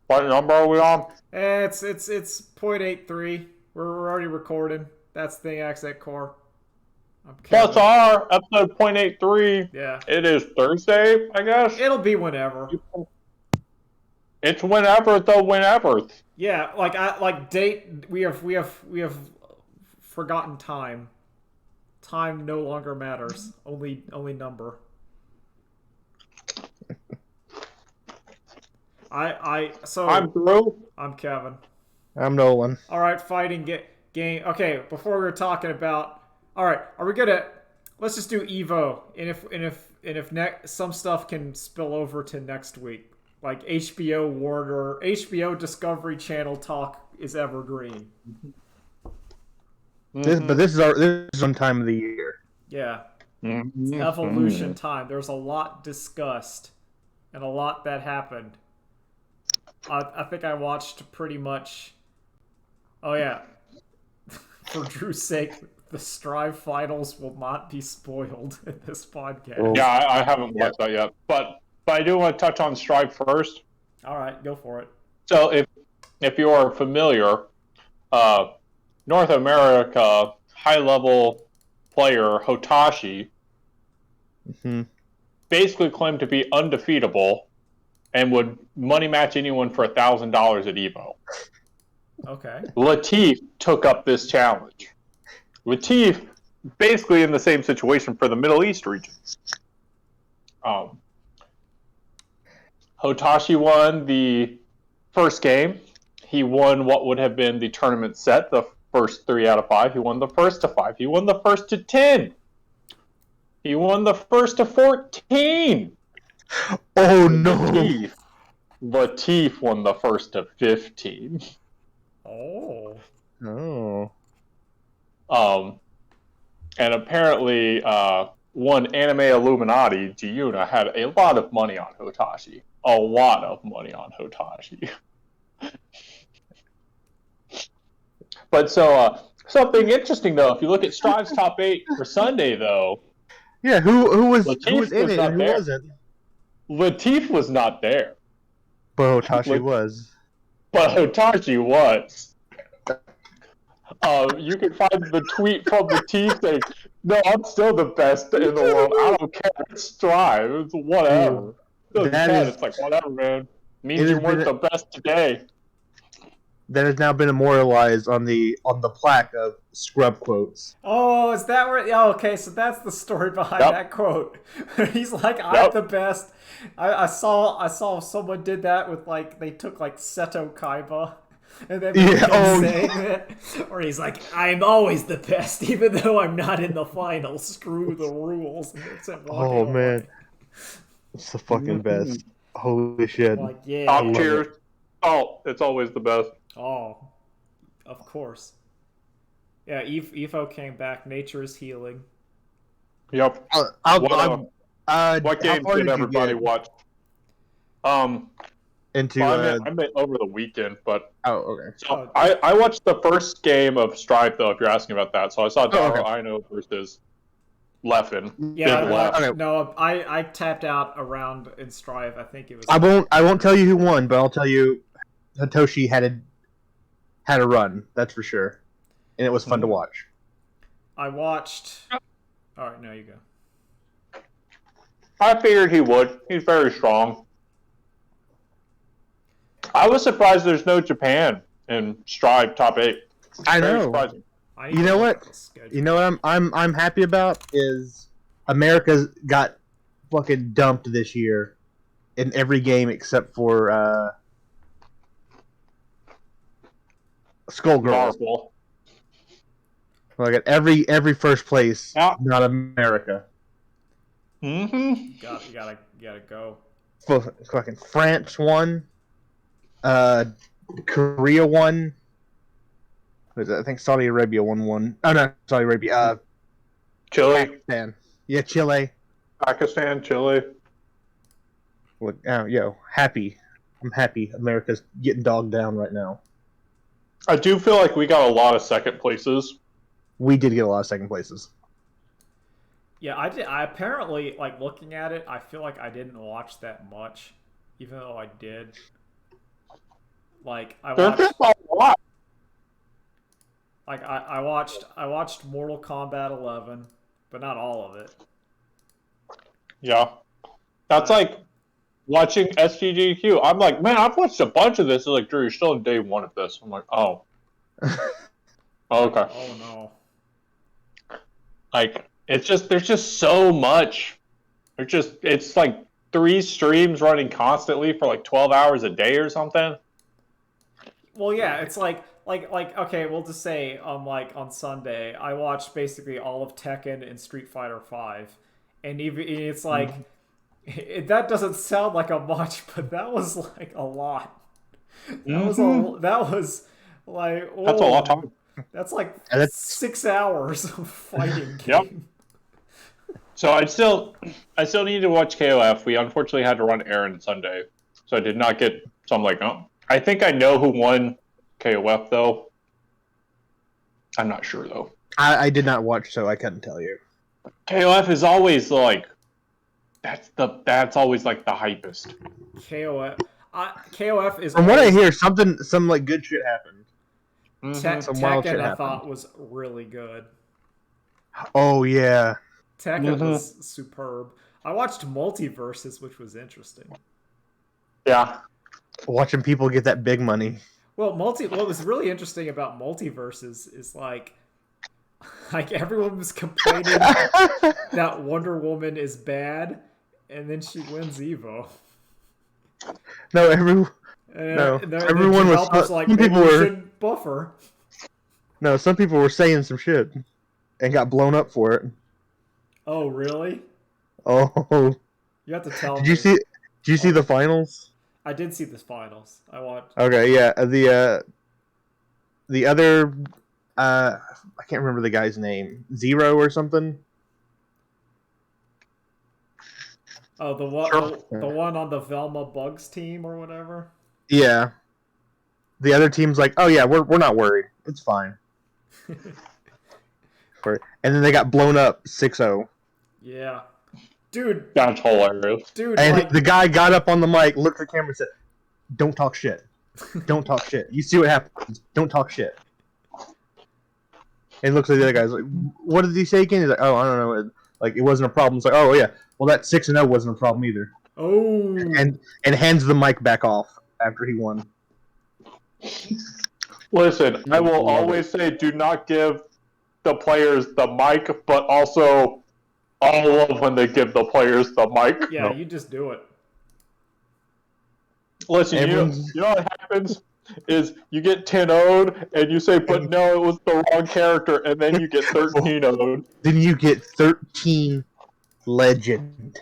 What number are we on? It's 0.83. We're already recording. That's the Accent Core. I'm Plus Kevin. R, episode .83. Yeah. It is Thursday, I guess. It'll be whenever. It's whenever the whenever. Yeah, like date. We have forgotten time. Time no longer matters. Only number. So I'm Drew. I'm Kevin. I'm Nolan. All right, fighting game. Okay, before we were talking about. All right, are we gonna? Let's just do Evo, and if some stuff can spill over to next week, like HBO Warder, HBO Discovery Channel talk is evergreen. But this is one time of the year. Yeah, it's Mm-hmm. evolution time. There's a lot discussed, and a lot that happened. I think I watched pretty much. Oh yeah, for Drew's sake, the Strive finals will not be spoiled in this podcast. Well, Yeah, I haven't watched that yet, but I do want to touch on Strive first. All right, go for it. So if you are familiar, North America high level player Hotashi hmm basically claimed to be undefeatable and would money match anyone for $1,000 at Evo. Okay. Latif took up this challenge. Latif, basically in the same situation for the Middle East region. Hotashi won the first game. He won what would have been the tournament set, the first 3 out of 5. He won the first to 5. He won the first to 10. He won the first to 14. Oh no! Latif won the first to 15. Oh. Oh. And apparently, one anime Illuminati, Giuna, had a lot of money on Hotashi. A lot of money on Hotashi. But so, something interesting though, if you look at Strive's top 8 for Sunday though, Yeah, who was Latif in was it not and who there. wasn't? Latif was not there, But Hotashi Like- was. but Hotashi was. You can find the tweet from Latif saying, "No, I'm still the best in the world. I don't care. It's Strive. It's whatever. Doesn't That count. is- It's like whatever, man. Means It you has weren't been- the best today." That has now been immortalized on the plaque of scrub quotes. Oh, is that where? Oh, okay. So that's the story behind Yep. that quote. He's like, "I'm Yep. the best." I saw someone did that with like they took like Seto Kaiba, and then Yeah, oh, saying it, or he's like, "I'm always the best, even though I'm not in the final. Screw the rules." And it's walking Oh away. man, it's the fucking best. Holy shit! Like yeah. Top love tier. Oh, it's always the best. Oh, of course. Yeah, Evo came back. Nature is healing. Yep. What how games far did you everybody get watch? into? I meant over the weekend, but Oh, okay. so I watched the first game of Strive though. If you're asking about that, so I saw Daro okay. Aino versus Leffen. Yeah, Big Left. Okay. no, I tapped out around in Strive. I think it was. I won't tell you who won, but I'll tell you Hitoshi had a run. That's for sure, and it was fun to watch. I watched. All right, now you go. I figured he would. He's very strong. I was surprised there's no Japan in Strive top 8. I Very know. surprising. I You know what? Schedule. You know what I'm happy about is America's got fucking dumped this year in every game except for Skullgirls. Marvel. Like at every first place, Yeah. not America. Mm-hmm. You gotta go. Fucking France won. Korea won. What is it? I think Saudi Arabia won one. Oh no, Saudi Arabia. Chile, Pakistan. Yeah, Chile. Pakistan, Chile. Look, happy. I'm happy. America's getting dogged down right now. I do feel like we got a lot of second places. We did get a lot of second places. Yeah, I did. I apparently like looking at it. I feel like I didn't watch that much, even though I did. Like There's just a lot. I watched Mortal Kombat 11, but not all of it. Yeah. That's like watching SGDQ. I'm like, man, I've watched a bunch of this. It's like, Drew, you're still in day one of this. I'm like, oh. Okay. Oh no. Like, it's just, there's just so much. It's like 3 streams running constantly for like 12 hours a day or something. Well, yeah, it's like okay, we'll just say like on Sunday, I watched basically all of Tekken and Street Fighter 5, and even it's like that doesn't sound like a much, but that was like a lot. That was like That's a lot of time. That's like And that's- 6 hours of fighting Yep. game. So I still need to watch KOF. We unfortunately had to run errand Sunday, so I did not get. So I'm like, oh, I think I know who won KOF though. I'm not sure though. I did not watch, so I couldn't tell you. KOF is always like that's always like the hypest. KOF is From what I always- hear, some like good shit happened. Some wild shit Tekken I happened. thought was really good. Oh yeah. Tekken was superb. I watched Multiverses, which was interesting. Yeah. Watching people get that big money. Well, what was really interesting about Multiverses is like everyone was complaining that Wonder Woman is bad, and then she wins Evo. No, And everyone was. developers like, Some maybe people we were. shouldn't buff her. No, some people were saying some shit, and got blown up for it. Oh, really? Oh, You have to tell did me. you see? Did you see the finals? I did see the finals. I watched. Okay, yeah. The other, I can't remember the guy's name. Zero or something. Oh, the one, Sure. the one on the Velma Bugs team or whatever. Yeah. The other team's like, oh yeah, we're not worried. It's fine. And then they got blown up 6-0. Yeah, dude, That's hilarious. And like, the guy got up on the mic, looked at the camera, and said, "Don't talk shit. Don't talk shit. You see what happens. Don't talk shit." And looks at the other guys like, "What did he say again?" He's like, "Oh, I don't know. Like it wasn't a problem." It's like, "Oh yeah. Well, that 6-0 wasn't a problem either." oh, And hands the mic back off after he won. Listen, I will always say, do not give the players the mic, but also I love when they give the players the mic. yeah, No. you just do it. Listen, Everyone's- you know what happens is you get 10-0'd and you say, but no, it was the wrong character, and then you get 13-0'd. Then you get 13 legend.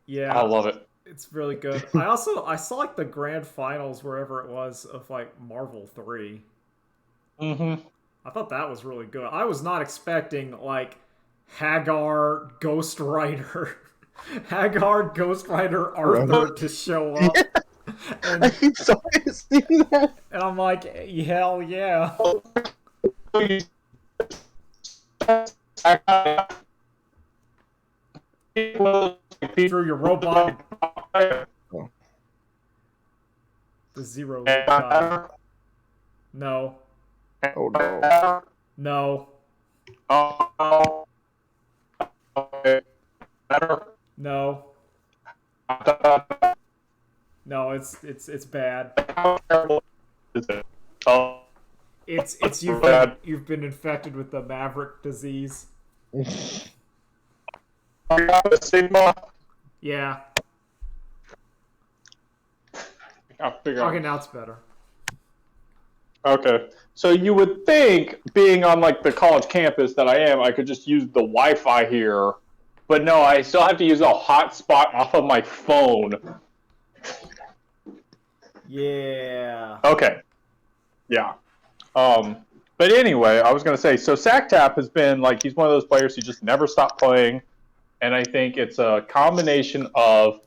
Yeah, I love it. it's really good. I saw like the grand finals wherever it was of like Marvel 3. Mm-hmm. I thought that was really good. I was not expecting like Hagar, Ghost Rider, Arthur to show up. I And, keep sorry seeing that. and I'm like, hell yeah. Through your robot, the Zero guy. No. Oh no. No. No. No, it's bad. It's you've been infected with the Maverick disease. Yeah. Okay, now it's better. Okay, so you would think, being on like the college campus that I am, I could just use the Wi-Fi here, but no, I still have to use a hotspot off of my phone. Yeah. Okay, yeah. But anyway, I was gonna say, so SacTap has been like, he's one of those players who just never stopped playing, and I think it's a combination of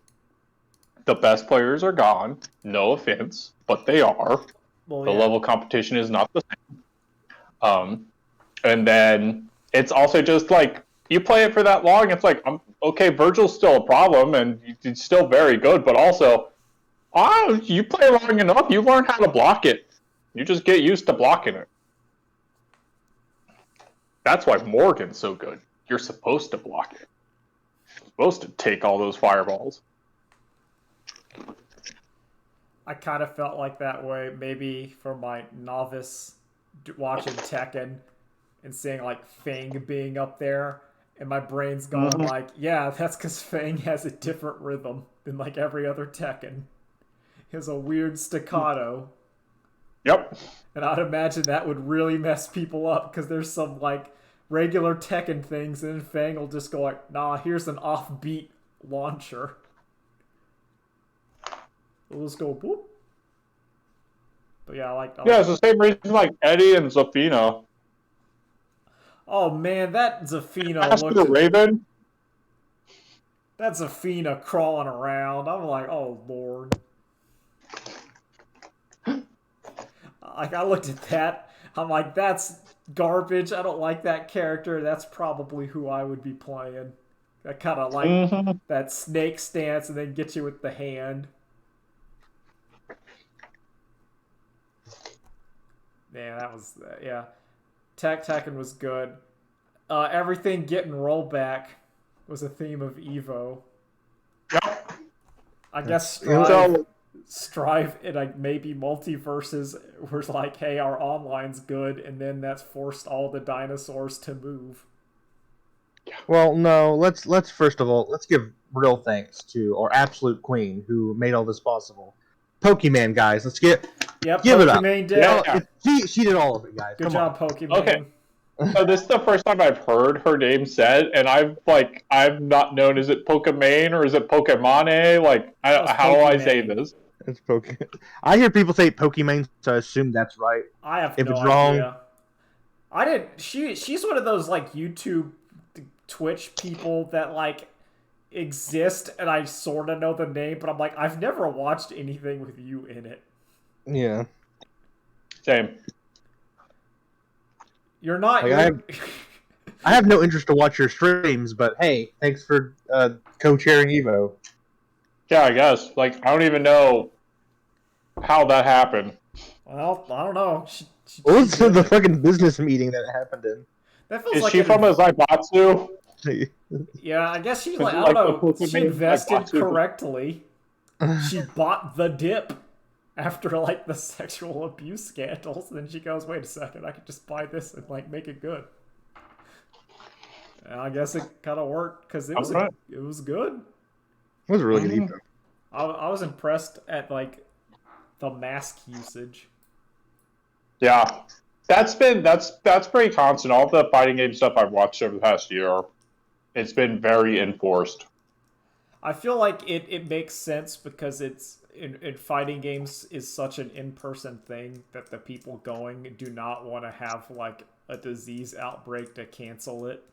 the best players are gone. No offense, but they are. Well, The yeah. level of competition is not the same. And then it's also just like, you play it for that long, it's like, okay, Virgil's still a problem, and he's still very good, but also, Oh, you play long enough, you learn how to block it. You just get used to blocking it. That's why Morgan's so good. You're supposed to block it. You're supposed to take all those fireballs. I kind of felt like that way, maybe for my novice watching Tekken and seeing like Fang being up there, and my brain's going like, yeah, that's because Fang has a different rhythm than like every other Tekken. He has a weird staccato. Yep. And I'd imagine that would really mess people up because there's some like regular Tekken things, and then Fang will just go like, nah, here's an offbeat launcher. We'll just go boop. But yeah, I like. Yeah, it's the same reason like Eddie and Zafina. Oh man, that Zafina Master looked. Raven. That Zafina crawling around. I'm like, oh lord. Like I looked at that. I'm like, that's garbage. I don't like that character. That's probably who I would be playing. I kind of like that snake stance and then get you with the hand. Yeah, that was yeah. Tekken was good. Everything getting rollback was a theme of Evo. Yep. I guess Strive and like maybe Multiverses was like, hey, our online's good, and then that's forced all the dinosaurs to move. Well, no. Let's first of all let's give real thanks to our absolute queen who made all this possible. Pokemon, guys. Let's give it up. Pokemon did. Yeah. She did all of it, guys. Good Come job, on. Pokemon. Okay. So this is the first time I've heard her name said, and I've not known, is it Pokemon or is it Pokemane? Like, how do I say this? It's Pokemon. I hear people say Pokemon, so I assume that's right. I have If no it's wrong, idea. I didn't. She's one of those like YouTube, Twitch people that like exist, and I sort of know the name, but I'm like, I've never watched anything with you in it. yeah. Same. You're not. Like, I have no interest to watch your streams, but hey, thanks for co-chairing Evo. Yeah, I guess. Like, I don't even know how that happened. Well, I don't know. What was the fucking business meeting that it happened in? That feels Is like she from a Zaibatsu? Yeah, I guess she's Is like, it I like don't the know. Pokemon She invested Zaibatsu? correctly. She bought the dip after like the sexual abuse scandals. Then she goes, wait a second, I could just buy this and like make it good. And I guess it kind of worked because it was it was good. It was a really good Evo. I was impressed at like the mask usage. Yeah. That's pretty constant. All the fighting game stuff I've watched over the past year, it's been very enforced. I feel like it makes sense because it's in fighting games is such an in-person thing that the people going do not want to have like a disease outbreak to cancel it.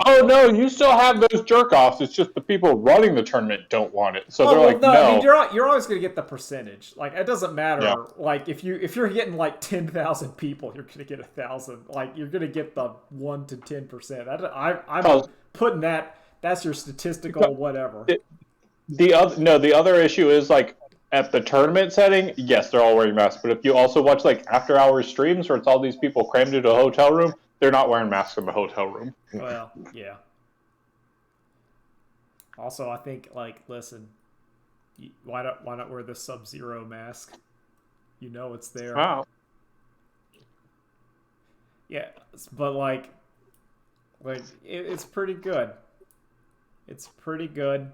Oh no, you still have those jerk-offs. It's just the people running the tournament don't want it. So they're like, no. I mean, you're always going to get the percentage. Like, it doesn't matter. Yeah. Like, if you're getting like 10,000 people, you're going to get 1,000. Like, you're going to get the 1 to 10%. I'm putting that. That's your statistical whatever. The other issue is like at the tournament setting. Yes, they're all wearing masks. But if you also watch like after-hours streams where it's all these people crammed into a hotel room, they're not wearing masks in the hotel room. Well, yeah. Also, I think like, listen, why not wear the Sub-Zero mask? You know it's there. Wow. Yeah, but like it's pretty good. It's pretty good.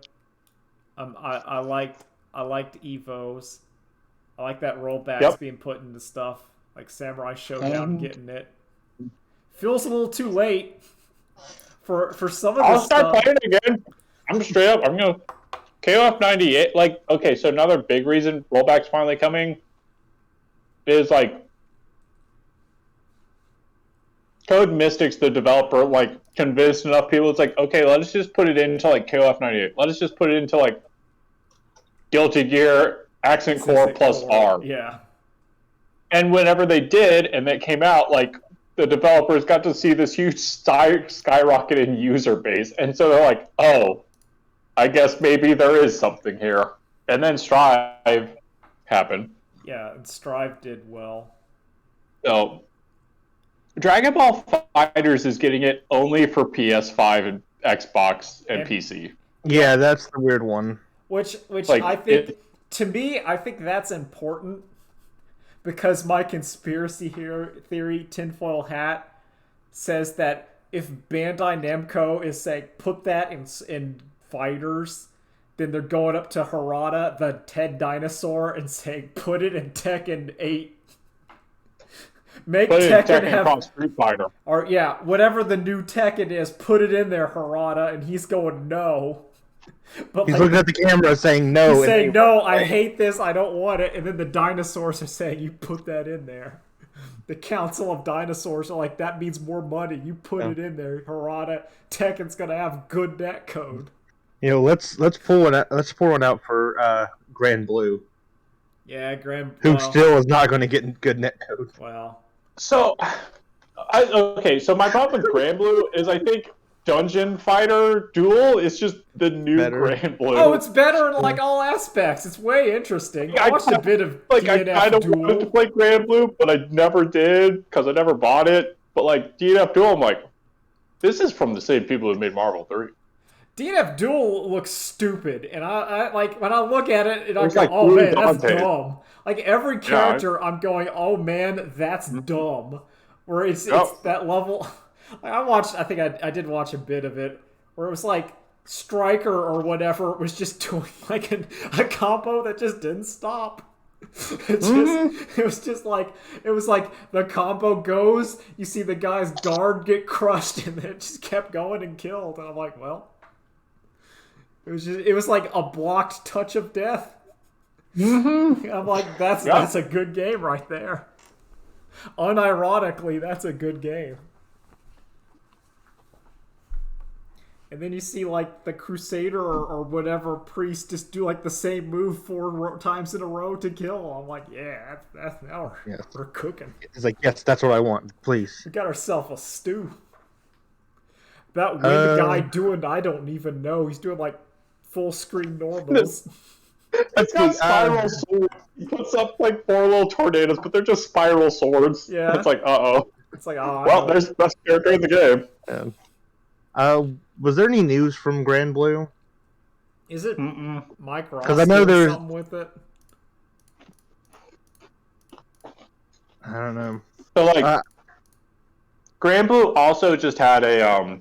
I liked Evos. I like that rollbacks being put into stuff like Samurai Showdown getting it. Feels a little too late for some of this stuff. I'll start playing again. I'm straight up. I'm gonna KOF 98. Like, okay, so another big reason rollback's finally coming is like Code Mystics, the developer, like convinced enough people. It's like, okay, let us just put it into like KOF 98. Let us just put it into like Guilty Gear Accent Core plus R. Yeah. And whenever they did, and it came out, like the developers got to see this huge skyrocket in user base, and so they're like, oh, I guess maybe there is something here. and then Strive happened. Yeah, and Strive did well. So, Dragon Ball FighterZ is getting it only for PS5 and Xbox and PC. Yeah, that's the weird one. Which like, I think, to me, I think that's important because my conspiracy theory tinfoil hat says that if Bandai Namco is saying put that in fighters, then they're going up to Harada, the Ted Dinosaur, and saying put it in Tekken 8. Make Tekken have Street Fighter. Or yeah, whatever the new Tekken is, put it in there, Harada, and he's going no. But he's looking at the camera saying no. He's saying no, I hate this, I don't want it, and then the dinosaurs are saying you put that in there. The Council of Dinosaurs are like, that means more money. You put it in there, Harada. Tekken's gonna have good netcode. You know, let's pull one out. Let's pour one out for Grand Blue. Yeah, who still is not going to get good netcode. Well, so so my problem with Grand Blue is I think Dungeon Fighter Duel is just the new Grand Blue. Oh, it's better in like all aspects. It's way interesting. I watched a bit of DNF I kind of Duel. wanted to play Grand Blue, but I never did because I never bought it. But like DNF Duel, I'm like, this is from the same people who made Marvel 3. DNF Duel looks stupid, and I like when I look at it, and I go, like, "Oh man, that's Dante. dumb." Like every character, I'm going, "Oh man, that's dumb." Where it's that level. Like, I think I did watch a bit of it, where it was like Striker or whatever was just doing like a combo that just didn't stop. It was like the combo goes, you see the guy's guard get crushed, and then it just kept going and killed, and I'm like, well. It was like a blocked touch of death. Mm-hmm. I'm like, that's a good game right there. Unironically, that's a good game. And then you see like the Crusader or whatever priest just do like the same move 4 times in a row to kill. I'm like, yeah, that's now we're cooking. It's like, yes, that's what I want. Please. We got ourselves a stew. That wind guy doing, I don't even know. He's doing like full screen normals. It's got spiral swords. He puts up like 4 little tornadoes, but they're just spiral swords. Yeah. It's like, uh-oh. It's like, oh. Well, there's the best character in the game. Was there any news from Grand Blue? Is it Mike Ross? Because I know there's something with it. I don't know. So like, Grand Blue also just had a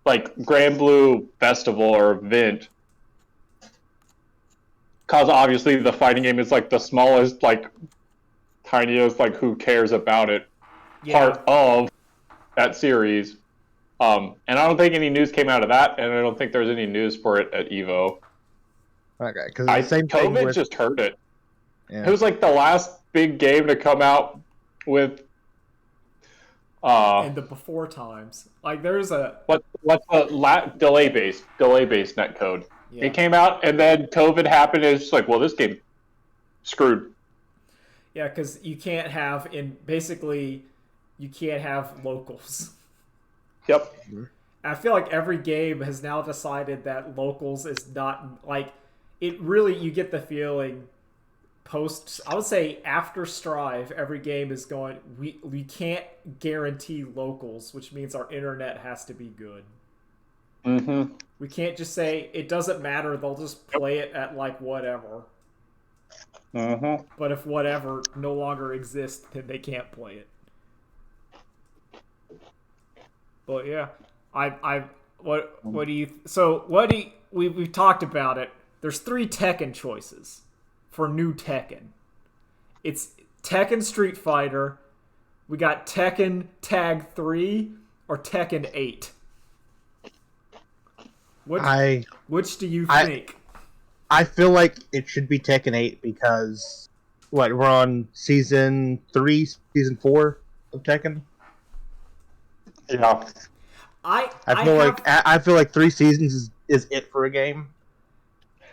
like Grand Blue festival or event. Because obviously the fighting game is like the smallest, like tiniest, like who cares about it part of that series. And I don't think any news came out of that, and I don't think there's any news for it at EVO. Okay, because the same thing COVID just hurt it. Yeah. It was like the last big game to come out with. In the before times, like there's a what's the delay based netcode. Yeah. It came out, and then COVID happened, and it's just like, well, this game screwed. Yeah, because you can't have locals. Yep. I feel like every game has now decided that locals is not like it. Really, you get the feeling I would say after Strive, every game is going. We can't guarantee locals, which means our internet has to be good. Mm-hmm. We can't just say it doesn't matter. They'll just play it at like whatever. Mm-hmm. But if whatever no longer exists, then they can't play it. But yeah, we've talked about it. There's 3 Tekken choices for new Tekken. It's Tekken Street Fighter, we got Tekken Tag 3, or Tekken 8. Which do you think? I feel like it should be Tekken 8 because we're on season 3, season 4 of Tekken. Yeah. I feel like 3 seasons is it for a game.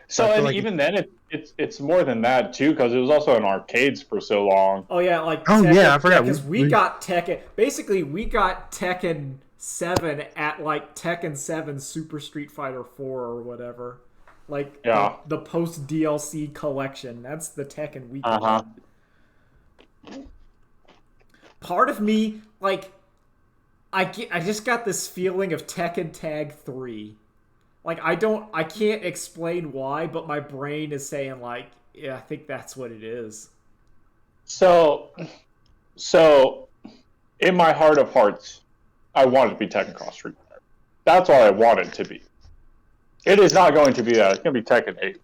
So and like even then it's more than that too, because it was also in arcades for so long. Oh yeah, like Tekken, I forgot because we got Tekken. Basically, we got Tekken 7 at like Tekken 7 Super Street Fighter 4 or whatever. Like Yeah. the post DLC collection. That's the Tekken weekend. Uh-huh. Part of me, like, I just got this feeling of Tekken Tag 3. Like, I can't explain why, but my brain is saying, like, yeah, I think that's what it is. So, in my heart of hearts, I want it to be Tekken Cross Street Fighter. That's all I want it to be. It is not going to be that. It's going to be Tekken 8.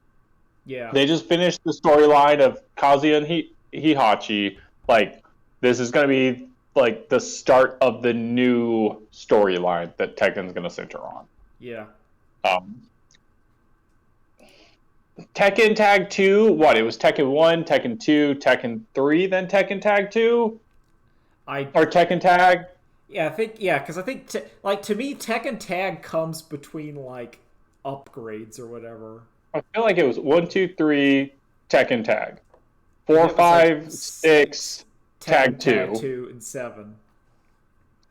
Yeah. They just finished the storyline of Kazuya and Hihachi. Like, this is going to be, like, the start of the new storyline that Tekken's going to center on. Yeah. Tekken Tag 2, what? It was Tekken 1, Tekken 2, Tekken 3, then Tekken Tag 2? Or Tekken Tag? Yeah, because I think, to me, Tekken Tag comes between, like, upgrades or whatever. I feel like it was 1, 2, 3, Tekken Tag. 4, 5, 6, Tag 2. Tag 2, and 7.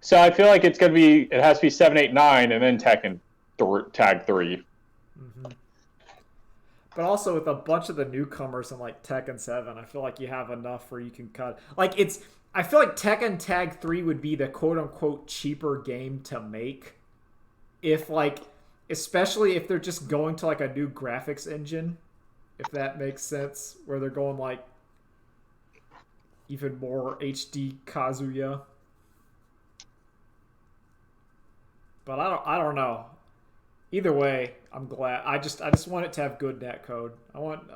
So I feel like it has to be 7, 8, 9, and then Tekken Tag 3. Mm-hmm. But also with a bunch of the newcomers in like Tekken 7, I feel like you have enough where you can cut. Like I feel like Tekken Tag 3 would be the quote unquote cheaper game to make. If like, especially if they're just going to like a new graphics engine, if that makes sense, where they're going like even more HD Kazuya. But I don't know. Either way, I'm glad. I just want it to have good netcode. I want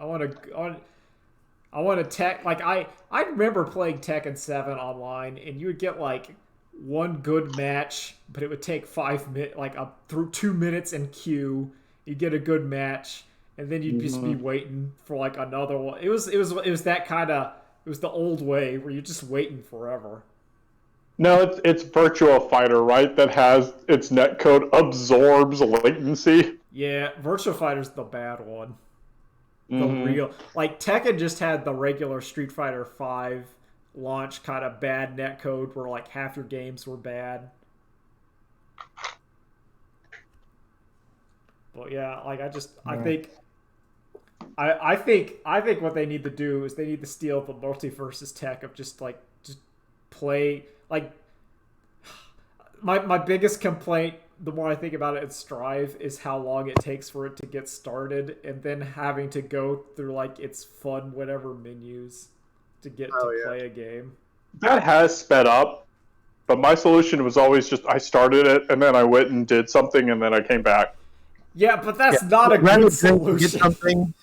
to tech like I remember playing Tekken 7 online, and you would get like one good match, but it would take 5 minutes, like through 2 minutes in queue. You'd get a good match, and then you'd just be waiting for like another one. It was that kind of, it was the old way where you're just waiting forever. No, it's Virtua Fighter, right? That has its netcode absorbs latency. Yeah, Virtua Fighter's the bad one. The real, like Tekken just had the regular Street Fighter V launch kind of bad netcode where like half your games were bad. But yeah, like I think what they need to do is they need to steal the multi-versus tech of just play like my biggest complaint, the more I think about it in Strive, is how long it takes for it to get started, and then having to go through like its fun whatever menus to get to play a game. That has sped up, but my solution was always just I started it and then I went and did something and then I came back. Yeah, but that's not a good solution. Something.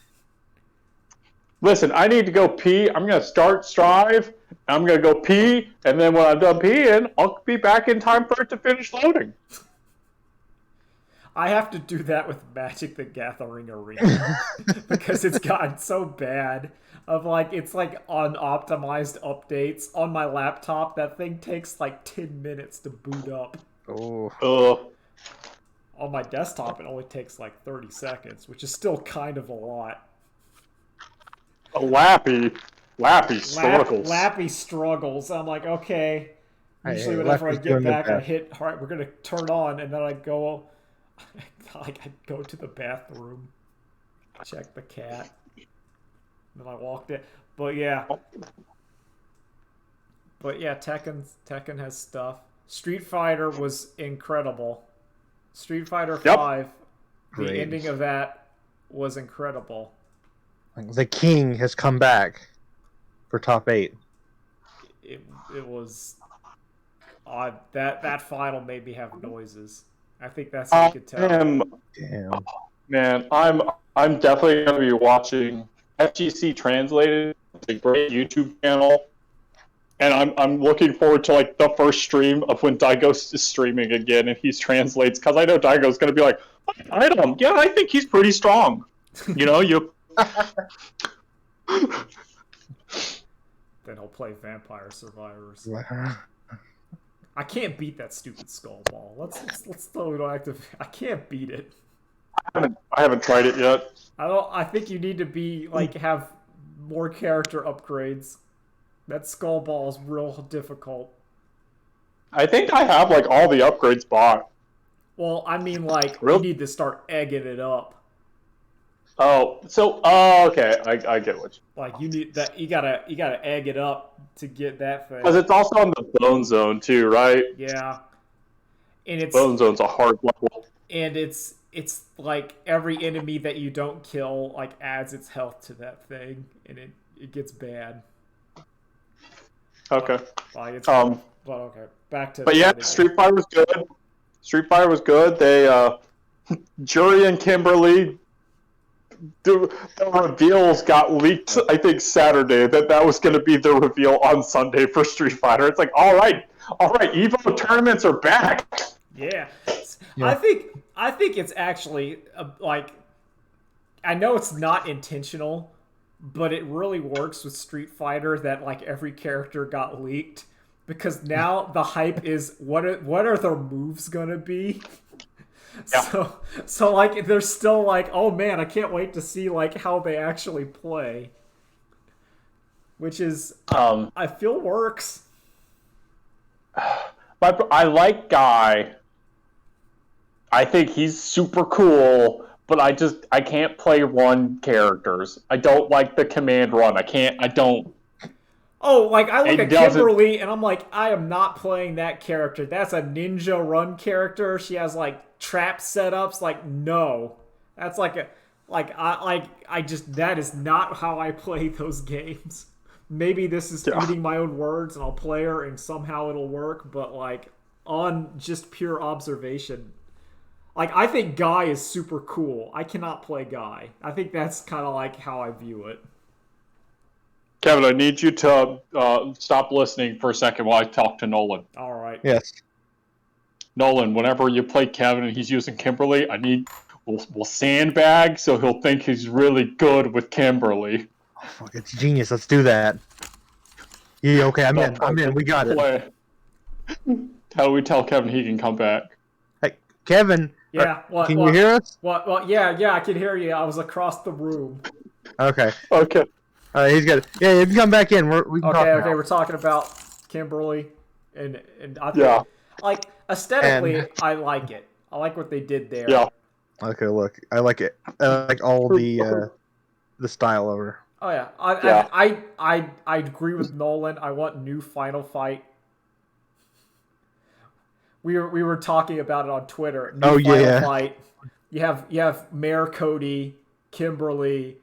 Listen, I need to go pee. I'm going to start Strive. I'm going to go pee, and then when I'm done peeing, I'll be back in time for it to finish loading. I have to do that with Magic the Gathering Arena because it's gotten so bad. Of like, it's like unoptimized updates on my laptop. That thing takes like 10 minutes to boot up. Oh. On my desktop, it only takes like 30 seconds, which is still kind of a lot. Lappy struggles. Lappy struggles. I'm like, okay. Usually, Hey, whenever I get back, I best. hit, all right, we're going to turn on, and then I go to the bathroom, check the cat, and then I walked in. But yeah, Tekken has stuff. Street Fighter was incredible. Street Fighter 5, the Great. ending of that was incredible. The king has come back for top 8. It was odd. That final made me have noises. I think that's how you could tell. Damn. Man, I'm definitely going to be watching FGC Translated. It's a great YouTube channel. And I'm looking forward to like the first stream of when Daigo is streaming again and he translates, because I know Daigo's going to be like, item, yeah, I think he's pretty strong. You know, Then he'll play Vampire Survivors. I can't beat that stupid skull ball. Let's throw it active. I can't beat it. I haven't tried it yet. I think you need to be like have more character upgrades. That skull ball is real difficult. I think I have like all the upgrades bought. Well, I mean, like, Real- you need to start egging it up. Okay, I get what you. Like you need that. You gotta egg it up to get that thing. Because it's also on the Bone Zone too, right? Yeah, and Bone Zone's a hard level. and it's like every enemy that you don't kill like adds its health to that thing, and it gets bad. Okay. Like it's But okay. Back to. But yeah, Street Fighter was good. Street Fighter was good. They Jury and Kimberly. The reveals got leaked. I think Saturday that was going to be the reveal on Sunday for Street Fighter. It's like, all right, Evo tournaments are back. Yeah. I think it's actually like, I know it's not intentional, but it really works with Street Fighter that like every character got leaked, because now the hype is what are their moves gonna be. Yeah. So like they're still like, oh man, I can't wait to see like how they actually play, which is I feel works. But I like Guy. I think he's super cool, but I can't play run characters. I don't like the command run. I don't. Oh, like I look at Kimberly and I'm like, I am not playing that character. That's a ninja run character. She has like trap setups. Like, no, that's that is not how I play those games. Maybe this is eating my own words, and I'll play her and somehow it'll work. But like on just pure observation, like I think Guy is super cool. I cannot play Guy. I think that's kind of like how I view it. Kevin, I need you to stop listening for a second while I talk to Nolan. All right. Yes. Nolan, whenever you play Kevin and he's using Kimberly, we'll sandbag so he'll think he's really good with Kimberly. Oh, fuck, it's genius. Let's do that. Yeah, okay, I'm in. We got it. How do we tell Kevin he can come back? Hey, Kevin. Yeah. Can you hear us? Well, yeah, I can hear you. I was across the room. Okay. Okay. He's good. Yeah, if you come back in, we can talk now. We're talking about Kimberly, and I think, like aesthetically, I like it. I like what they did there. Yeah. Okay, look, I like it. I like all the style of her. Oh yeah, I agree with Nolan. I want new Final Fight. We were talking about it on Twitter. New Final Fight. You have Mayor Cody, Kimberly.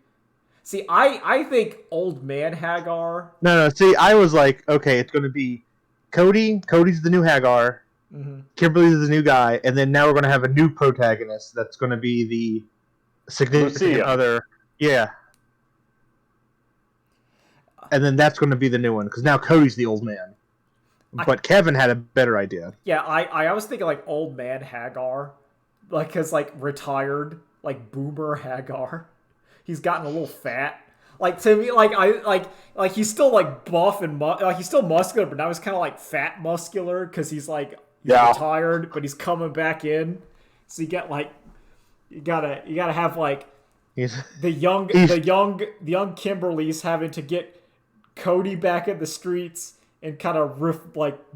See, I think Old Man Hagar. No. See, I was like, okay, it's going to be Cody. Cody's the new Hagar. Mm-hmm. Kimberly's the new guy, and then now we're going to have a new protagonist that's going to be the significant other. Yeah. And then that's going to be the new one, because now Cody's the old man. But Kevin had a better idea. Yeah, I was thinking like Old Man Hagar, like because like retired, like Boomer Hagar. He's gotten a little fat. Like to me, like he's still like buff and like he's still muscular, but now he's kind of like fat muscular because he's retired, but he's coming back in. So you get like you gotta have like the young Kimberly's having to get Cody back in the streets and kind of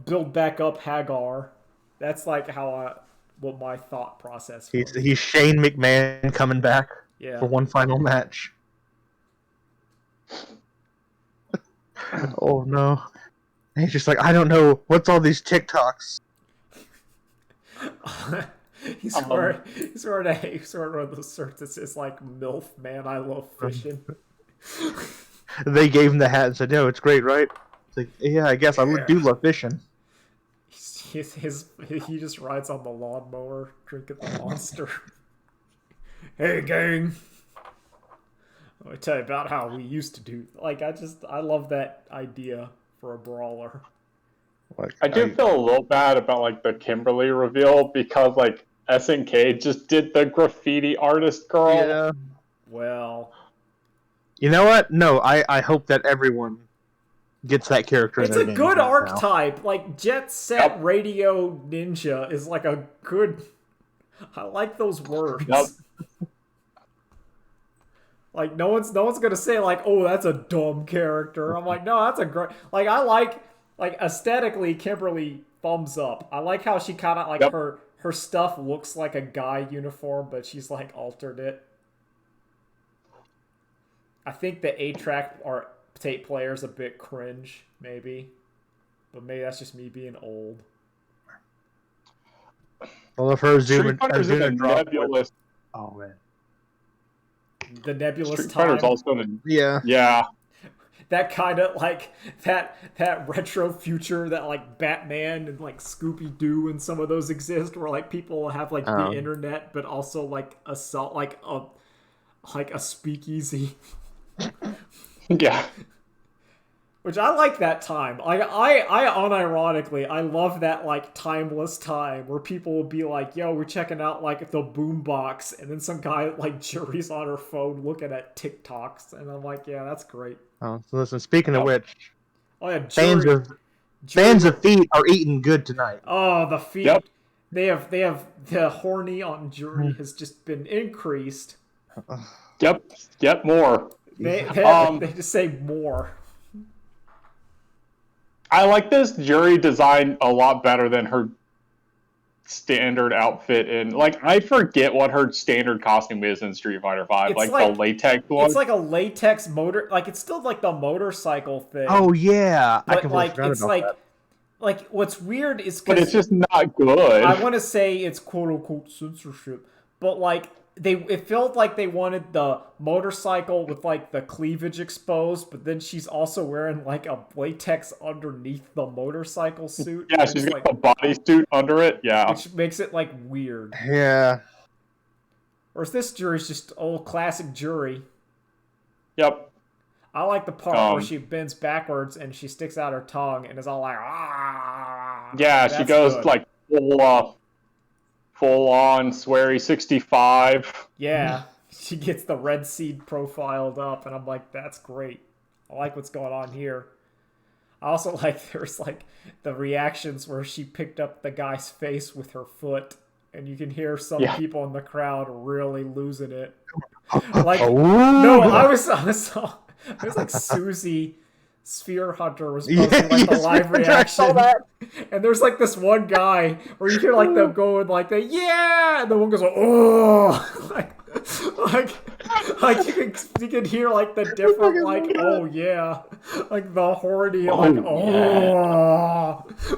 build back up Hagar. That's like what my thought process was. He's Shane McMahon coming back for one final match. Oh no. And he's just like, I don't know, what's all these TikToks? he's wearing one of those shirts that says like MILF Man, I love fishing. They gave him the hat and said, "No, it's great, right?" It's like, yeah, I guess I do love fishing. He just rides on the lawnmower, drinking the Monster. Hey, gang. Let me tell you about how we used to do. Like, I love that idea for a brawler. I do feel a little bad about like the Kimberly reveal because like SNK just did the graffiti artist girl. Yeah. Well, you know what? No, I hope that everyone gets that character. It's a good archetype. Like Jet Set Radio Ninja is like a good. I like those words. Yep. Like no one's gonna say like, oh, that's a dumb character. I'm like, no, that's a great. Like I like aesthetically, Kimberly thumbs up. I like how she kind of like her stuff looks like a guy uniform, but she's like altered it. I think the 8-track or tape player is a bit cringe, maybe. But maybe that's just me being old. Well, if her Street Fighter's in a nebulous. Oh man. The nebulous Street time. Fighter's also in a... Yeah. Yeah. That kind of like that retro future that like Batman and like Scooby Doo and some of those exist, where like people have like the internet, but also like a speakeasy. Yeah. Which I like that time. I unironically, I love that like timeless time where people will be like, "Yo, we're checking out like the boombox," and then some guy like Jury's on her phone looking at TikToks, and I'm like, "Yeah, that's great." Oh, so listen. Speaking of which, oh yeah, fans of feet are eating good tonight. Oh, the feet. Yep. They have the horny on Jury has just been increased. Yep. More. They just say more. I like this Jury design a lot better than her standard outfit. And like, I forget what her standard costume is in Street Fighter V. Like the latex one. It's like a latex motor. Like it's still like the motorcycle thing. Oh yeah, but I completely forgot about that. Like what's weird is but it's just not good. I want to say it's quote unquote censorship, but like it felt like they wanted the motorcycle with like the cleavage exposed, but then she's also wearing like a latex underneath the motorcycle suit. Yeah, she's got like, the bodysuit under it. Yeah, which makes it like weird. Yeah. Or is this Jury's just old classic Jury? Yep. I like the part where she bends backwards and she sticks out her tongue and is all like, ah. Yeah, she goes good. Like full on sweary 65. Yeah, she gets the red seed profiled up, and I'm like, that's great. I like what's going on here. I also like there's like the reactions where she picked up the guy's face with her foot, and you can hear some people in the crowd really losing it. Like, no, I was like Susie Sphere Hunter was posting like the live reaction, and there's like this one guy where you hear like them going like the and the one goes oh like you can hear like the different like oh yeah, like the horny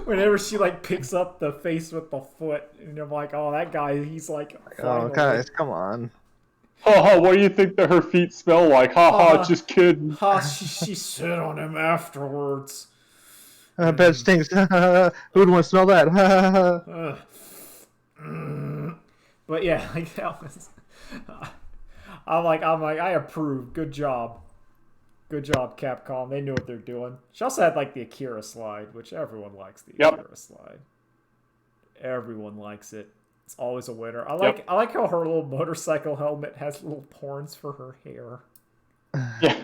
whenever she like picks up the face with the foot, and I'm like, oh, that guy, he's like, oh guys, come on. What do you think that her feet smell like? Just kidding. She sit on him afterwards. I bet it stinks. Who would want to smell that? But yeah, like that was. I'm like, I approve. Good job, Capcom. They knew what they're doing. She also had like the Akira slide, which everyone likes. The Akira slide. Everyone likes it. It's always a winner. I like how her little motorcycle helmet has little horns for her hair. Yeah.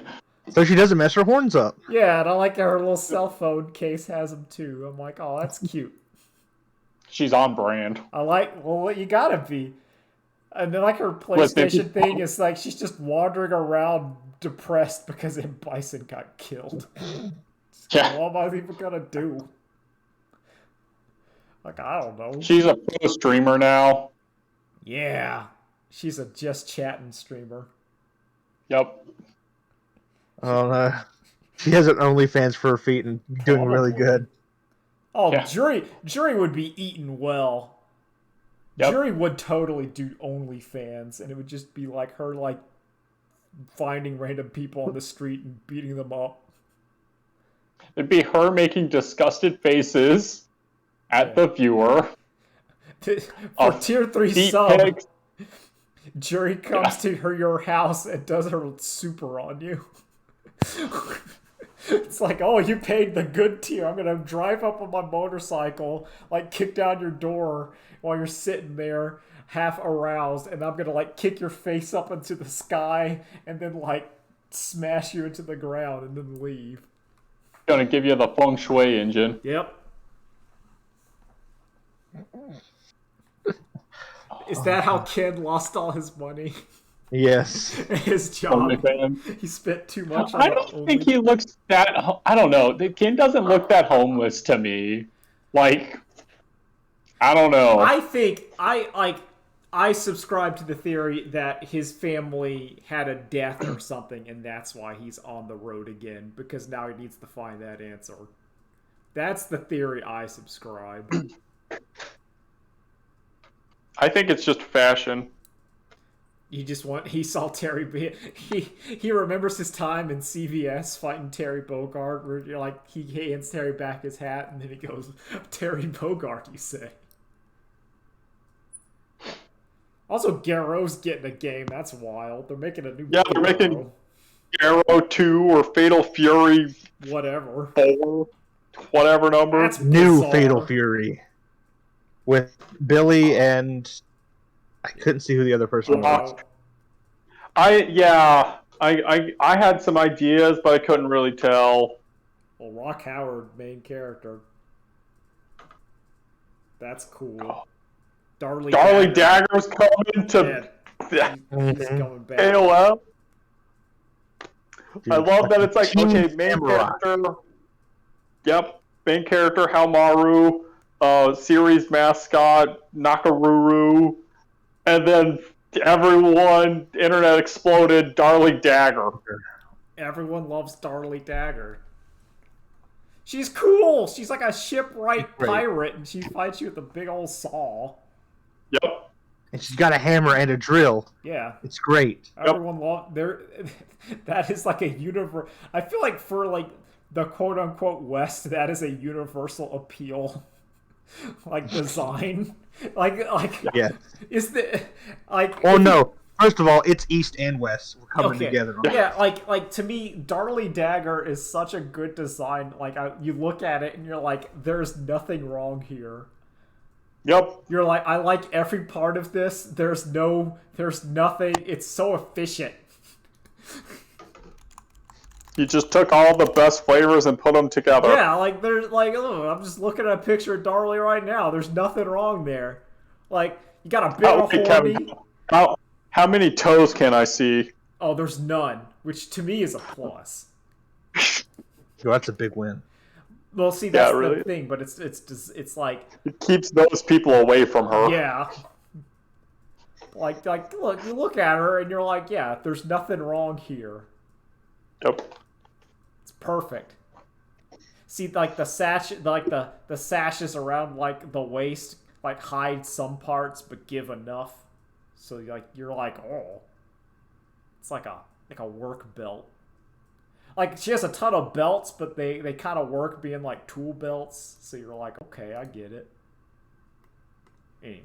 So she doesn't mess her horns up. Yeah, and I like how her little cell phone case has them too. I'm like, oh, that's cute. She's on brand. Well, you gotta be. And then like her PlayStation thing is like she's just wandering around depressed because M. Bison got killed. Yeah. What am I even gonna do? Like, I don't know. She's a pro streamer now. Yeah. She's a just chatting streamer. Yep. She has an OnlyFans for her feet and doing really good. Oh, yeah. Jury would be eaten well. Yep. Jury would totally do OnlyFans, and it would just be like her like finding random people on the street and beating them up. It'd be her making disgusted faces at the viewer. For tier 3 sub, Jury comes to your house and does her super on you. It's like, oh, you paid the good tier. I'm gonna drive up on my motorcycle, like kick down your door while you're sitting there half aroused, and I'm gonna like kick your face up into the sky and then like smash you into the ground and then leave. Gonna give you the feng shui engine. Yep. Is that how Ken lost all his money? Yes. His job. He spent too much on I don't think he looks that... I don't know. Ken doesn't look that homeless to me. Like, I don't know. I think... I I subscribe to the theory that his family had a death or something, and that's why he's on the road again, because now he needs to find that answer. That's the theory I subscribe. I think it's just fashion. He saw Terry. He remembers his time in CVS fighting Terry Bogard, where you're like he hands Terry back his hat, and then he goes, "Terry Bogard, you say?" Also, Garrow's getting a game. That's wild. They're making a new. Yeah, they're making Garrow 2 or Fatal Fury whatever 4, whatever number. That's new bizarre. Fatal Fury with Billy and I couldn't see who the other person was. I had some ideas, but I couldn't really tell. Well, Rock Howard, main character. That's cool. Darlie Dagger's coming to he's going back. AOL. Dude, I love that it's like, Team okay, main Samurai. character. Yep, main character Halmaru, series mascot Nakaruru, and then everyone, internet exploded, Darlie Dagger. Everyone loves Darlie Dagger. She's cool. She's like a shipwright pirate, and she fights you with a big old saw. Yep. And she's got a hammer and a drill. Yeah. It's great. Everyone loves that is like a universe. I feel like for like the quote unquote West, that is a universal appeal. Like design. Like Yeah. is the like Oh no. First of all, it's East and West. We're coming together. Yeah, like to me, Darlie Dagger is such a good design. Like you look at it and you're like, there's nothing wrong here. Yep. You're like, I like every part of this. There's nothing. It's so efficient. You just took all the best flavors and put them together. Yeah, like there's like, oh, I'm just looking at a picture of Darlie right now. There's nothing wrong there. Like you got a big horny. How many toes can I see? Oh, there's none, which to me is a plus. So that's a big win. Well, see, that's really. the thing, but it's like, It keeps those people away from her. yeah. Like look, you look at her and you're like, yeah, there's nothing wrong here. Yep. It's perfect. See, like the sash, like the sashes around like the waist, like hide some parts but give enough. So you're like, oh, it's like a work belt. Like she has a ton of belts, but they kind of work being like tool belts. So you're like, okay, I get it. Anyway,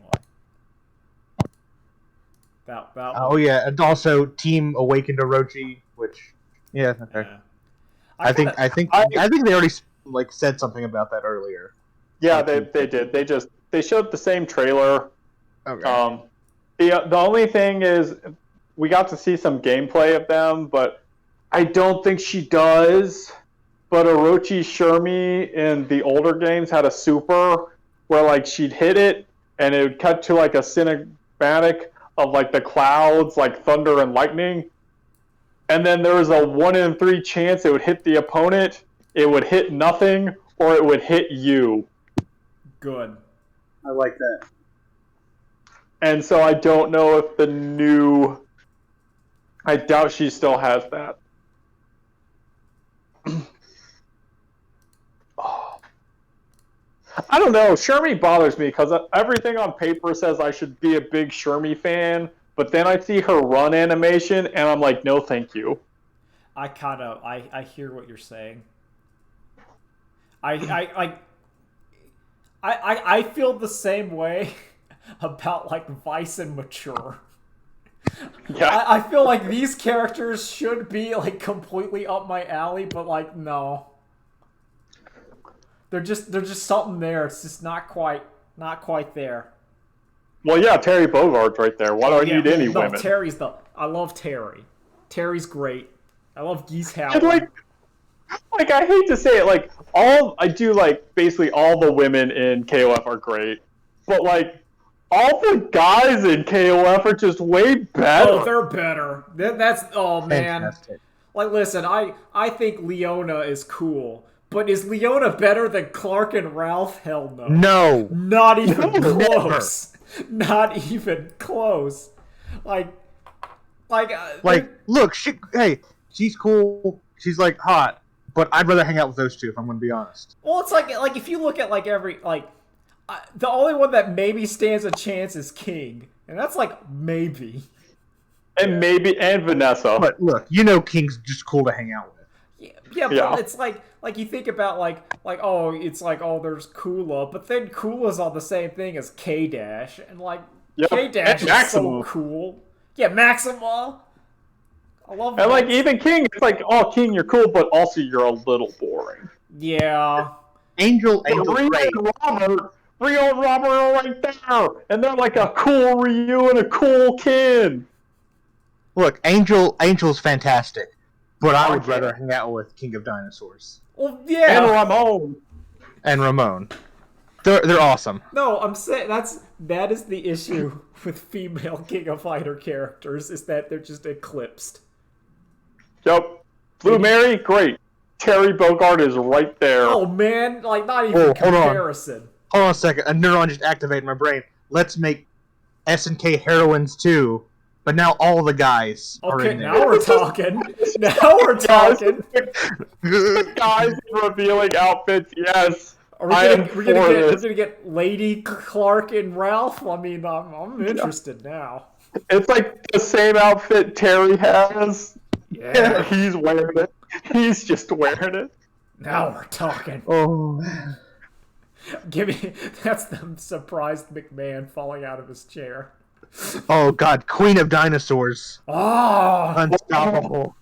that Oh yeah, and also Team Awakened Orochi, which okay. yeah. I think they already like said something about that earlier. Yeah, they did. They showed the same trailer. Okay. The only thing is we got to see some gameplay of them, but I don't think she does. But Orochi Shermie in the older games had a super where like she'd hit it and it would cut to like a cinematic of like the clouds, like thunder and lightning. And then there was a 1 in 3 chance it would hit the opponent, it would hit nothing, or it would hit you. Good. I like that. And so I don't know if the new... I doubt she still has that. I don't know. Shermie bothers me because everything on paper says I should be a big Shermie fan, but then I see her run animation and I'm like, no, thank you. I hear what you're saying. I feel the same way about like Vice and Mature. Yeah. I feel like these characters should be like completely up my alley, but like no. They're just something there. It's just not quite there. Well, yeah, Terry Bogart's right there. Why do I need any women? I love Terry. Terry's great. I love Geese And Howard. like I hate to say it, like basically all the women in KOF are great, but like all the guys in KOF are just way better. Oh, they're better. That's man. Fantastic. Like, listen, I think Leona is cool, but is Leona better than Clark and Ralph? Hell no. No. Not even Never. close. Not even close. Like, look, she's cool. She's like hot, but I'd rather hang out with those two if I'm going to be honest. Well, it's like if you look at like every the only one that maybe stands a chance is King, and that's like maybe. And Vanessa. But look, King's just cool to hang out with. Yeah, but it's like you think about it's like there's Kula, but then Kula's on the same thing as K-Dash, and K-Dash is so cool. Yeah, Maxima. I love that. And even King, it's like, oh, King, you're cool, but also you're a little boring. Yeah. Angel, Ryo and Robert are right there, and they're like a cool Ryu and a cool Ken. Look, Angel's fantastic, but I would rather hang out with King of Dinosaurs. Well, yeah. And Ramon. They're awesome. No, I'm saying that is the issue with female King of Fighter characters, is that they're just eclipsed. Yep. Blue Mary, great. Terry Bogard is right there. Oh man, not even comparison. Hold on a second. A neuron just activated in my brain. Let's make SNK heroines too. But now all the guys are in there. Now we're talking. Guys revealing outfits, yes. We're gonna get Lady Clark and Ralph. I mean, I'm interested now. It's like the same outfit Terry has. Yeah. He's wearing it. He's just wearing it. Now we're talking. Oh. That's the surprised McMahon falling out of his chair. Oh god, Queen of Dinosaurs. Oh, unstoppable.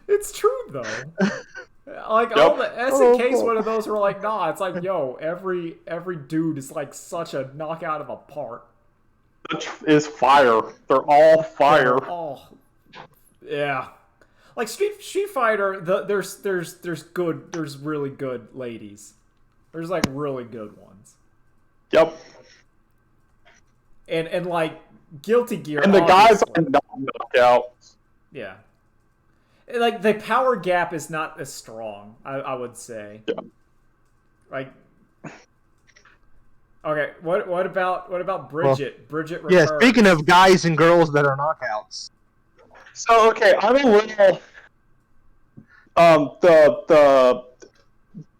It's true though. All the SNK's one of those where nah, it's like, yo, every dude is such a knockout of a part. Is fire. They're all fire. Yeah. Street Fighter, there's really good ladies. There's really good ones. Yep. And Guilty Gear. And the guys are not knockouts. Yeah. The power gap is not as strong, I would say. Yeah. Okay, what about Bridget? Well, Bridget. Yeah, speaking of guys and girls that are knockouts. So okay, I'm a little the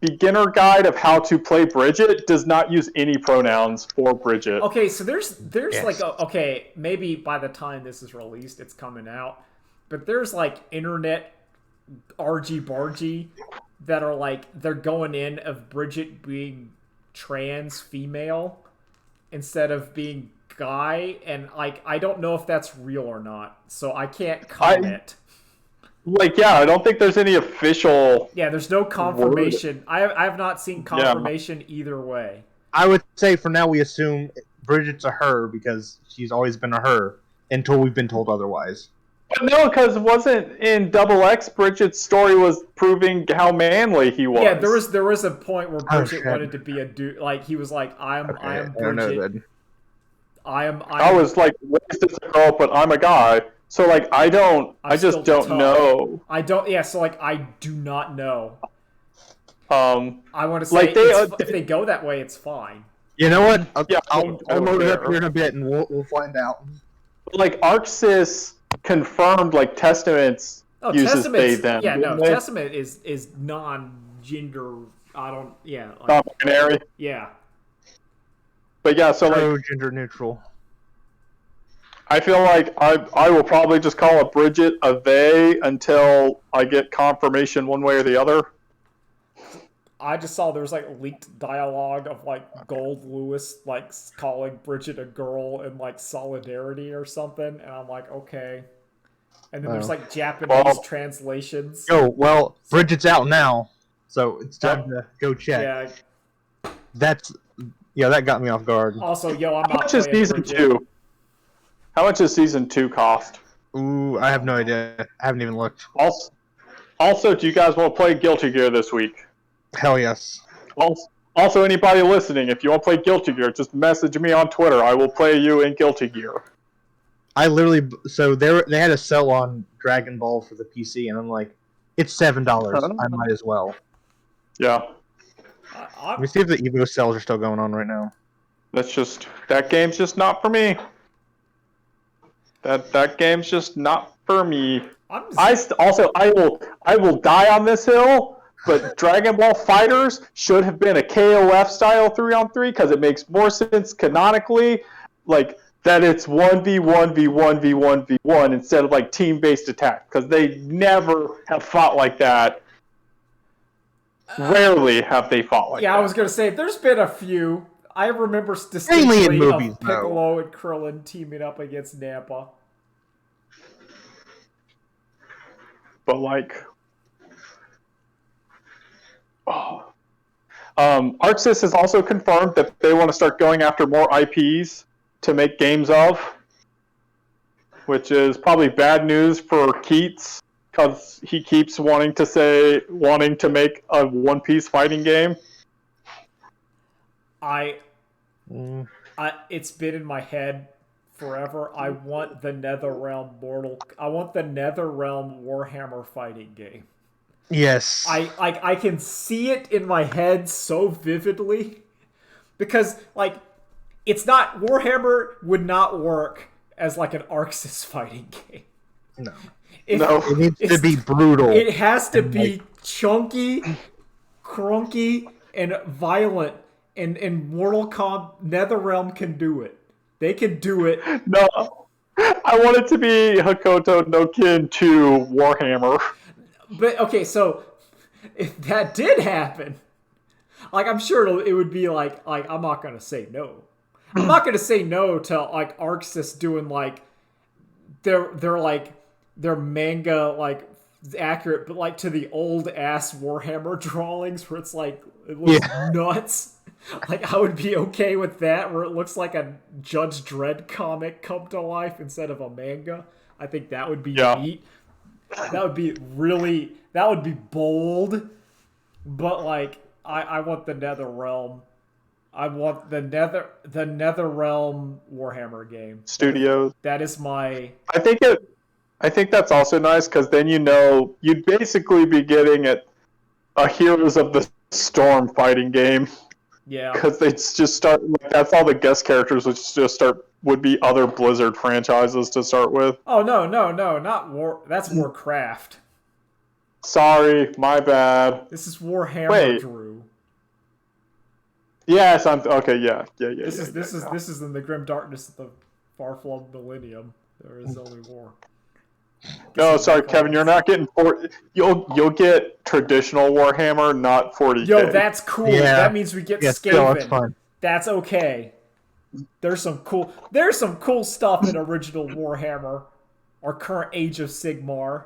beginner guide of how to play Bridget does not use any pronouns for Bridget. Okay, so there's yes. Okay, maybe by the time this is released it's coming out, but there's internet argy-bargy that are they're going in of Bridget being trans female instead of being guy, and I don't know if that's real or not, so I can't comment. I don't think there's any official. Yeah, there's no confirmation. I have not seen confirmation either way. I would say for now we assume Bridget's a her because she's always been a her until we've been told otherwise. But no, because wasn't in Double X Bridget's story was proving how manly he was. Yeah, there was a point where Bridget wanted to be a dude. He was like, I am Bridget. I was raised as a girl, but I'm a guy. So I just don't know. I don't. Yeah. So I do not know. I want to say if they go that way, it's fine. You know what? I'll load it up here in a bit, and we'll find out. ArcSys confirmed Testament's uses they them. Yeah, no, Testament is non-gender. I don't. Yeah. Non-binary. Yeah. But yeah, so gender neutral. I feel like I will probably just call it Bridget a they until I get confirmation one way or the other. I just saw there was leaked dialogue of Gold Lewis calling Bridget a girl in solidarity or something, and I'm like, okay. And then there's Japanese translations. Oh well, Bridget's out now, so it's time to go check. Yeah. That got me off guard. Also, I'm How much is season 2? How much does season 2 cost? Ooh, I have no idea. I haven't even looked. Also, do you guys want to play Guilty Gear this week? Hell yes. Also, anybody listening, if you want to play Guilty Gear, just message me on Twitter. I will play you in Guilty Gear. I literally they had a sell on Dragon Ball for the PC, and I'm like, it's $7. I might as well. Yeah. Let me see if the Evo sales are still going on right now. That game's just not for me. That game's just not for me. I will die on this hill, but Dragon Ball FighterZ should have been a KOF style 3-on-3 because it makes more sense canonically, like that it's 1v1v1v1v1 instead of like team-based attack because they never have fought like that. Rarely have they fought like that. Yeah, I was gonna say there's been a few. I remember distinctly in movies, of Piccolo and Krillin teaming up against Nappa. But like, ArcSys has also confirmed that they want to start going after more IPs to make games of, which is probably bad news for Keats because he keeps wanting to make a One Piece fighting game. It's been in my head forever. I want the NetherRealm Warhammer fighting game. Yes. I can see it in my head so vividly because like it's not Warhammer would not work as like an ArcSys fighting game. No. It needs to be brutal. It has to be chunky, crunky, and violent. And Mortal Kombat NetherRealm can do it. They can do it. No. I want it to be Hakoto no Ken 2 Warhammer. But okay, so if that did happen, like I'm sure it would be like I'm not gonna say no. I'm not gonna say no to like ArcSys doing like their manga like accurate, but like to the old ass Warhammer drawings where it's like it looks nuts. Like I would be okay with that, where it looks like a Judge Dredd comic come to life instead of a manga. I think that would be neat. That would be bold. But like I want the NetherRealm. I want the NetherRealm Warhammer game. Studios. That is my. I think that's also nice because then you'd basically be getting a Heroes of the Storm fighting game. Yeah. Because they just start. That's all the guest characters would be other Blizzard franchises to start with. Oh no, not War. That's Warcraft. Sorry, my bad. This is Warhammer, Drew. Yes, I'm okay. Yeah. This is in the grim darkness of the far-flung millennium. There is only war. No, sorry, Kevin. You're not getting You'll get traditional Warhammer, not 40K. Yo, that's cool. Yeah. That means we get Skaven. That's fine. That's okay. There's some cool stuff in original Warhammer, or current Age of Sigmar.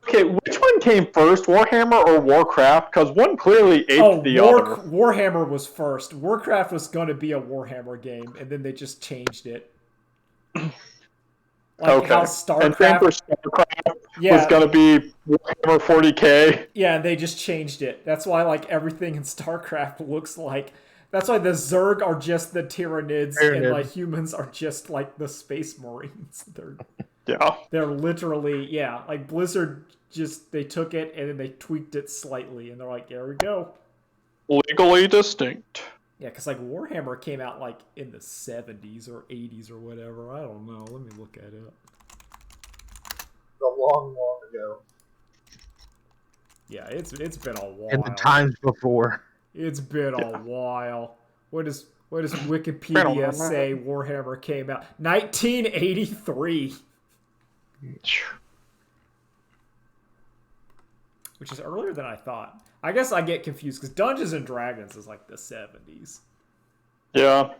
Okay, which one came first, Warhammer or Warcraft? Because one clearly aped the other. Warhammer was first. Warcraft was going to be a Warhammer game, and then they just changed it. Like how StarCraft, and same for StarCraft was going to be Warhammer 40K. Yeah, and they just changed it. That's why like everything in StarCraft looks like. That's why the Zerg are just the Tyranids, and like humans are just like the Space Marines. They're literally like Blizzard they took it and then they tweaked it slightly, and they're like, there we go. Legally distinct. Yeah, because like Warhammer came out like in the 70s or 80s or whatever. I don't know. Let me look at it. A long ago. Yeah, it's been a while. In the times before. It's been a while. What does Wikipedia say Warhammer came out? 1983. Which is earlier than I thought. I guess I get confused because Dungeons and Dragons is like the 70s. Yeah.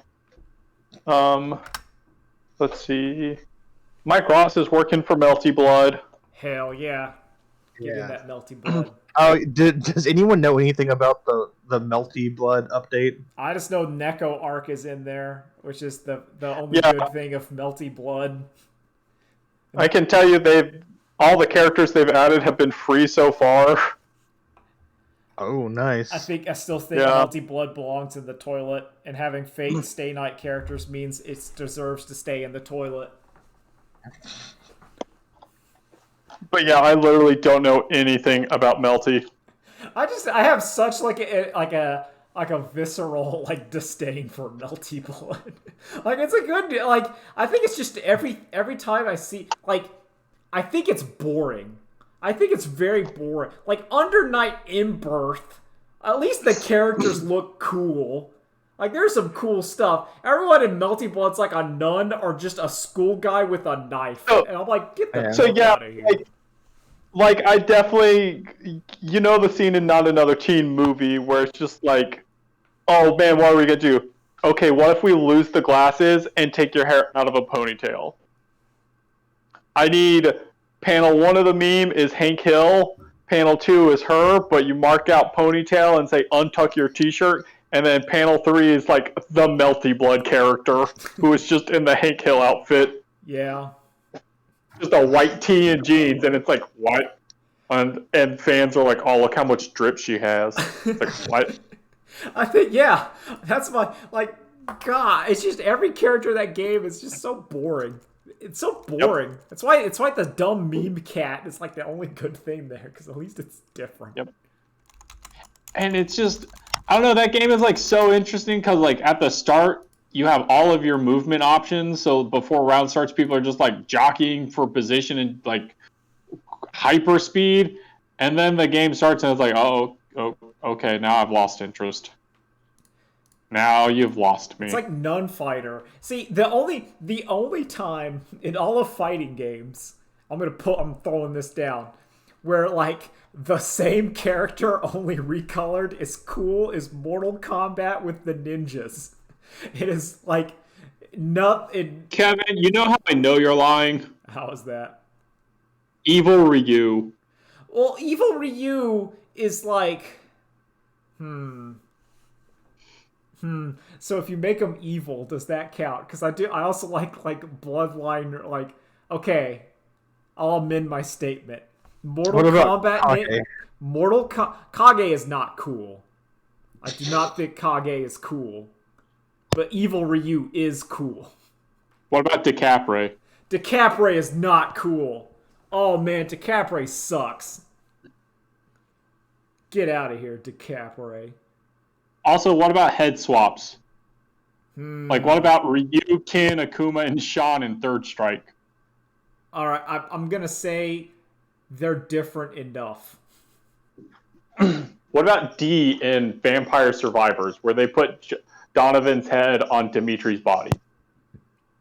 Let's see. Mike Ross is working for Melty Blood. Hell yeah. Give me that Melty Blood. Does anyone know anything about the Melty Blood update? I just know Neko Arc is in there, which is the only good thing of Melty Blood. I can tell you all the characters they've added have been free so far. Oh, nice. I still think Melty Blood belongs in the toilet, and having Fate Stay Night characters means it deserves to stay in the toilet. But yeah, I literally don't know anything about Melty. I have such like a like a visceral like disdain for Melty Blood. Like it's a good like I think it's just every time I see like I think it's boring. I think it's very boring. Like Under Night in Birth, at least the characters look cool. Like there's some cool stuff. Everyone in Melty Blood's like a nun or just a school guy with a knife. And I'm like, get the fuck out of here. Like I definitely, you know, the scene in Not Another Teen Movie where it's just like, oh man, what are we gonna do? Okay, what if we lose the glasses and take your hair out of a ponytail? I need panel 1 of the meme is Hank Hill, panel 2 is her, but you mark out ponytail and say untuck your t-shirt, and then panel 3 is like the Melty Blood character who is just in the Hank Hill outfit. Yeah. Just a white tee and jeans, and it's like, what? And fans are like, oh, look how much drip she has. It's like, what? I think, yeah, that's my, like, God, it's just every character in that game is just so boring. It's so boring. Yep. It's why the dumb meme cat is like the only good thing there, because at least it's different. Yep. And it's just, I don't know, that game is like so interesting because like at the start, you have all of your movement options. So before round starts, people are just like jockeying for position and like hyper speed. And then the game starts and it's like, oh, okay, now I've lost interest. Now you've lost me. It's like Nun Fighter. See, the only time in all of fighting games, I'm throwing this down, where like the same character only recolored is cool is Mortal Kombat with the ninjas. It is like Kevin, you know how I know you're lying? How is that? Evil Ryu. Well, Evil Ryu is like So if you make them evil, does that count? Because I also like Bloodline. Like, okay, I'll amend my statement. Mortal Kombat. Kage is not cool. I do not think Kage is cool. But Evil Ryu is cool. What about Decapre? Decapre is not cool. Oh man, Decapre sucks. Get out of here, Decapre. Also, what about head swaps? Like, what about Ryu, Ken, Akuma, and Sean in Third Strike? All right, I'm going to say they're different enough. What about D in Vampire Survivors, where they put Donovan's head on Dimitri's body?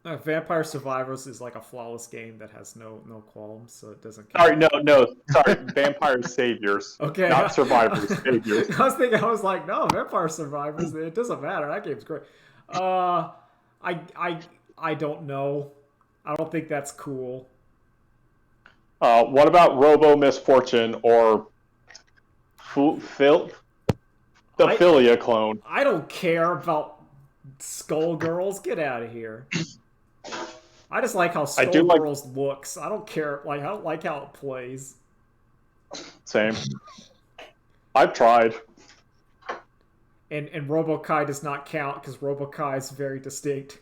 Vampire Survivors is like a flawless game that has no qualms, so it doesn't count. Sorry, Vampire Saviors. Okay. Not Survivors, Saviors. I was like, no, Vampire Survivors, it doesn't matter. That game's great. I don't know. I don't think that's cool. What about Robo Misfortune or Philia clone? I don't care about Skullgirls. Get out of here. I just like how Skullgirls looks. I don't care. Like, I don't like how it plays. Same. I've tried. And RoboKai does not count because RoboKai is very distinct.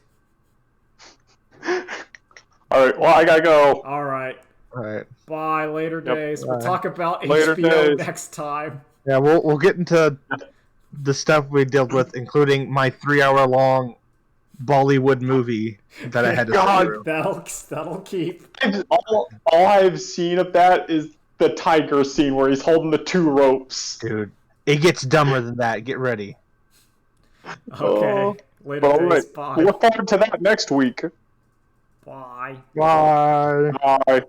Alright, well, I gotta go. Alright. Alright. Bye, later days. We'll talk about later HBO days. next time. Yeah, we'll get into the stuff we dealt with, including my 3-hour-long Bollywood movie that I had to God, through. That'll keep. All I've seen of that is the tiger scene where he's holding the 2 ropes. Dude, it gets dumber than that. Get ready. Okay. Later days. Bye. We'll look forward to that next week. Bye. Bye. Bye.